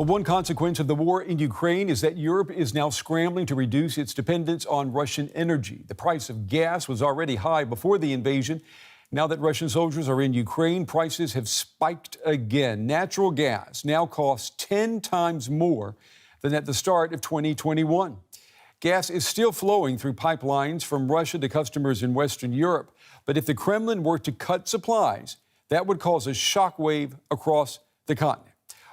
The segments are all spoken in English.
Well, one consequence of the war in Ukraine is that Europe is now scrambling to reduce its dependence on Russian energy. The price of gas was already high before the invasion. Now that Russian soldiers are in Ukraine, prices have spiked again. Natural gas now costs 10 times more than at the start of 2021. Gas is still flowing through pipelines from Russia to customers in Western Europe. But if the Kremlin were to cut supplies, that would cause a shockwave across the continent.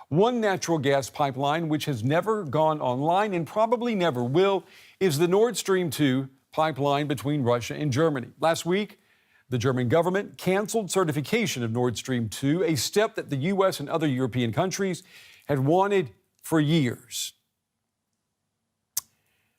One natural gas pipeline which has never gone online and probably never will is the Nordstream 2 pipeline between Russia and Germany. Last week, the German government canceled certification of Nord Stream 2, a step that the U.S. and other European countries had wanted for years.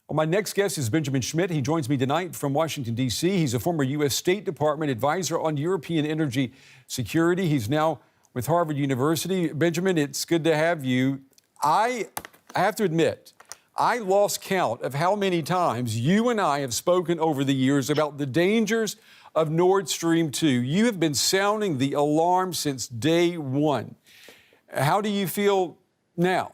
Well, my next guest is Benjamin Schmidt. He joins me tonight from Washington, D.C. He's a former U.S. State Department advisor on European energy security. He's now with Harvard University. Benjamin, it's good to have you. I have to admit, I lost count of how many times you and I have spoken over the years about the dangers of Nord Stream 2. You have been sounding the alarm since day one. How do you feel now?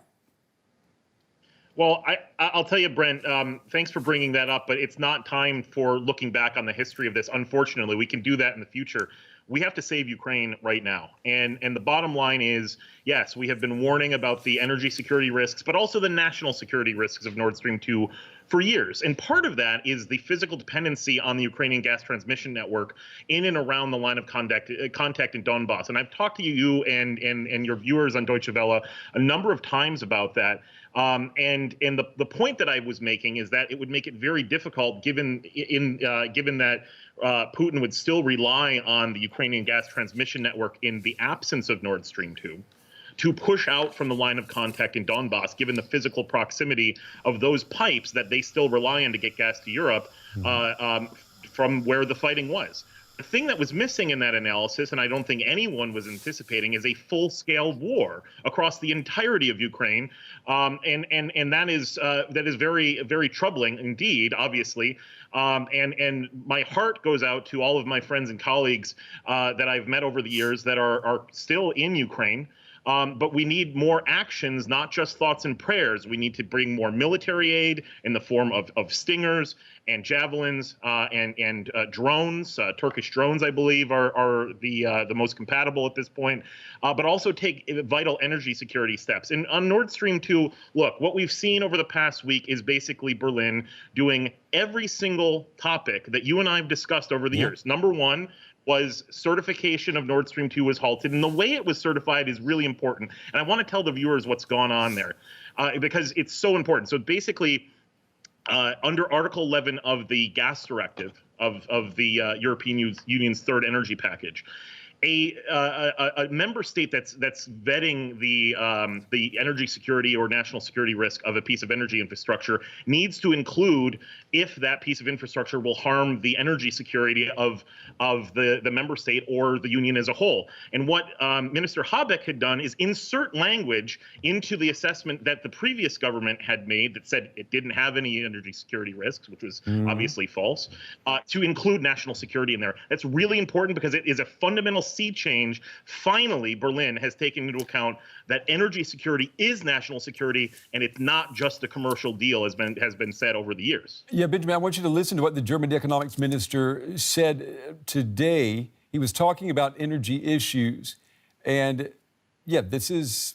Well, I'll tell you, Brent, thanks for bringing that up, but it's not time for looking back on the history of this. Unfortunately, we can do that in the future. We have to save Ukraine right now. And the bottom line is, yes, we have been warning about the energy security risks, but also the national security risks of Nord Stream 2 for years. And part of that is the physical dependency on the Ukrainian gas transmission network in and around the line of contact in Donbass. And I've talked to you and your viewers on Deutsche Welle a number of times about that. And the point that I was making is that it would make it very difficult, given that Putin would still rely on the Ukrainian gas transmission network in the absence of Nord Stream 2, to push out from the line of contact in Donbass, given the physical proximity of those pipes that they still rely on to get gas to Europe from where the fighting was. The thing that was missing in that analysis, and I don't think anyone was anticipating, is a full-scale war across the entirety of Ukraine, and that is very, very troubling indeed, obviously. And my heart goes out to all of my friends and colleagues that I've met over the years that are still in Ukraine. But we need more actions, not just thoughts and prayers. We need to bring more military aid in the form of Stingers and Javelins and drones. Turkish drones, I believe, are the most compatible at this point. But also take vital energy security steps. And on Nord Stream 2, look, what we've seen over the past week is basically Berlin doing every single topic that you and I have discussed over the years. Number one was certification of Nord Stream 2 was halted. And the way it was certified is really important. And I want to tell the viewers what's gone on there because it's so important. So basically, under Article 11 of the gas directive of the European Union's third energy package, a member state that's vetting the energy security or national security risk of a piece of energy infrastructure needs to include if that piece of infrastructure will harm the energy security of the member state or the union as a whole. And what Minister Habeck had done is insert language into the assessment that the previous government had made that said it didn't have any energy security risks, which was obviously false, to include national security in there. That's really important because it is a fundamental sea change. Finally, Berlin has taken into account that energy security is national security, and it's not just a commercial deal, as has been said over the years. Yeah, Benjamin, I want you to listen to what the German economics minister said today. He was talking about energy issues, and yeah, this is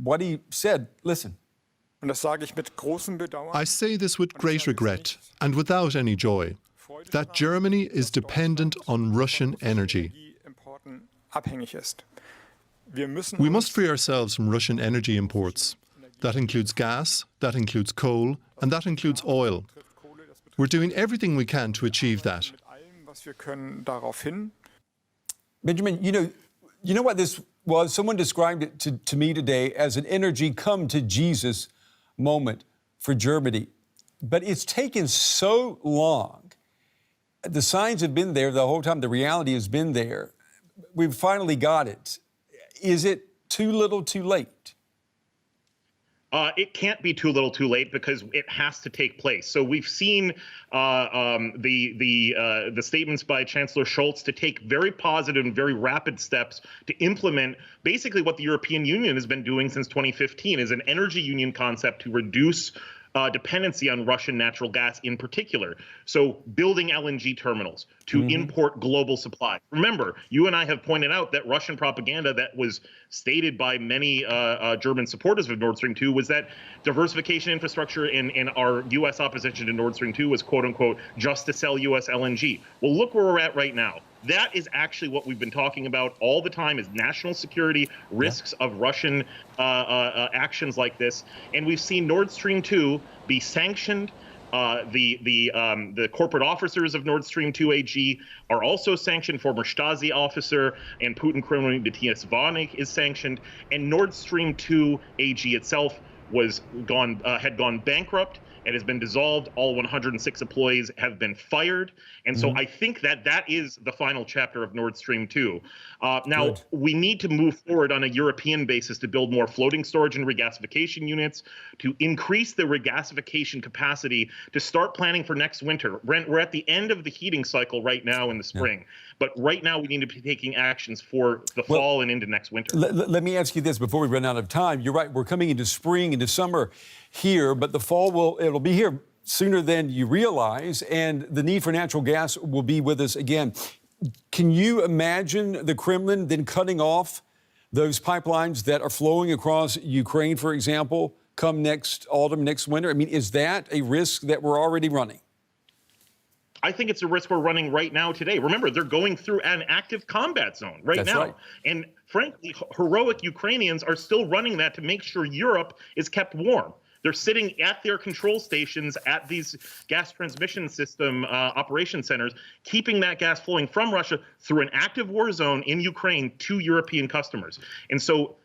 what he said. Listen. I say this with great regret and without any joy, that Germany is dependent on Russian energy. We must free ourselves from Russian energy imports. That includes gas, that includes coal, and that includes oil. We're doing everything we can to achieve that. Benjamin, you know what this was? Someone described it to me today as an energy come to Jesus moment for Germany. But it's taken so long. The signs have been there the whole time. The reality has been there. We've finally got it. Is it too little, too late? It can't be too little too late because it has to take place. So we've seen the statements by Chancellor Scholz to take very positive and very rapid steps to implement basically what the European Union has been doing since 2015 is an energy union concept to reduce dependency on Russian natural gas in particular. So building LNG terminals to import global supply. Remember, you and I have pointed out that Russian propaganda that was stated by many German supporters of Nord Stream 2 was that diversification infrastructure and our U.S. opposition to Nord Stream 2 was, quote unquote, just to sell U.S. LNG. Well, look where we're at right now. That is actually what we've been talking about all the time is national security, risks of Russian actions like this. And we've seen Nord Stream 2 be sanctioned. The corporate officers of Nord Stream 2 AG are also sanctioned. Former Stasi officer and Putin Kremlin Matthias Warnig is sanctioned. And Nord Stream 2 AG itself had gone bankrupt. It has been dissolved. All 106 employees have been fired. And so I think that is the final chapter of Nord Stream 2. Now, we need to move forward on a European basis to build more floating storage and regasification units, to increase the regasification capacity, to start planning for next winter. We're at the end of the heating cycle right now in the spring. But right now, we need to be taking actions for the fall and into next winter. Let me ask you this before we run out of time. You're right. We're coming into spring, into summer here, but the fall it'll be here sooner than you realize, and the need for natural gas will be with us again. Can you imagine the Kremlin then cutting off those pipelines that are flowing across Ukraine, for example, come next autumn, next winter? I mean, is that a risk that we're already running? I think it's a risk we're running right now today. Remember, they're going through an active combat zone right now. Right. And frankly, heroic Ukrainians are still running that to make sure Europe is kept warm. They're sitting at their control stations at these gas transmission system operation centers, keeping that gas flowing from Russia through an active war zone in Ukraine to European customers. And so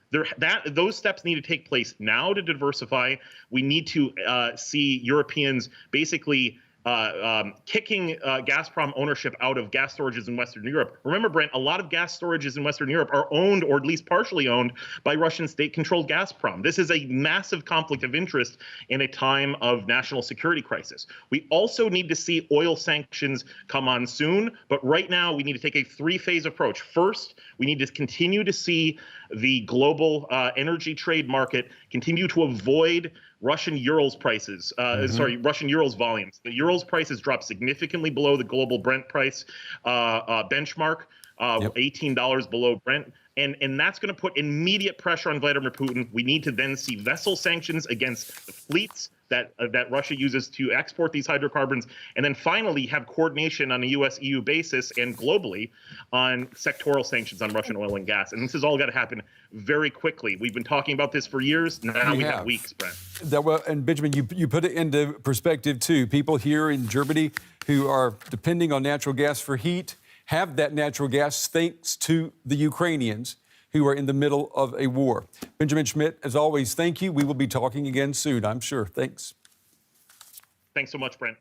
those steps need to take place now to diversify. We need to see Europeans basically kicking Gazprom ownership out of gas storages in Western Europe. Remember, Brent, a lot of gas storages in Western Europe are owned, or at least partially owned, by Russian state-controlled Gazprom. This is a massive conflict of interest in a time of national security crisis. We also need to see oil sanctions come on soon, but right now we need to take a three-phase approach. First, we need to continue to see the global energy trade market continue to avoid Russian Urals prices, Russian Urals volumes. The Urals prices dropped significantly below the global Brent price benchmark, $18 below Brent. And that's going to put immediate pressure on Vladimir Putin. We need to then see vessel sanctions against the fleets that Russia uses to export these hydrocarbons, and then finally have coordination on a U.S.-EU basis and globally on sectoral sanctions on Russian oil and gas. And this has all got to happen very quickly. We've been talking about this for years. Now we have weeks, Brent. And Benjamin, you put it into perspective, too. People here in Germany who are depending on natural gas for heat have that natural gas thanks to the Ukrainians who are in the middle of a war. Benjamin Schmidt, as always, thank you. We will be talking again soon, I'm sure. Thanks. Thanks so much, Brent.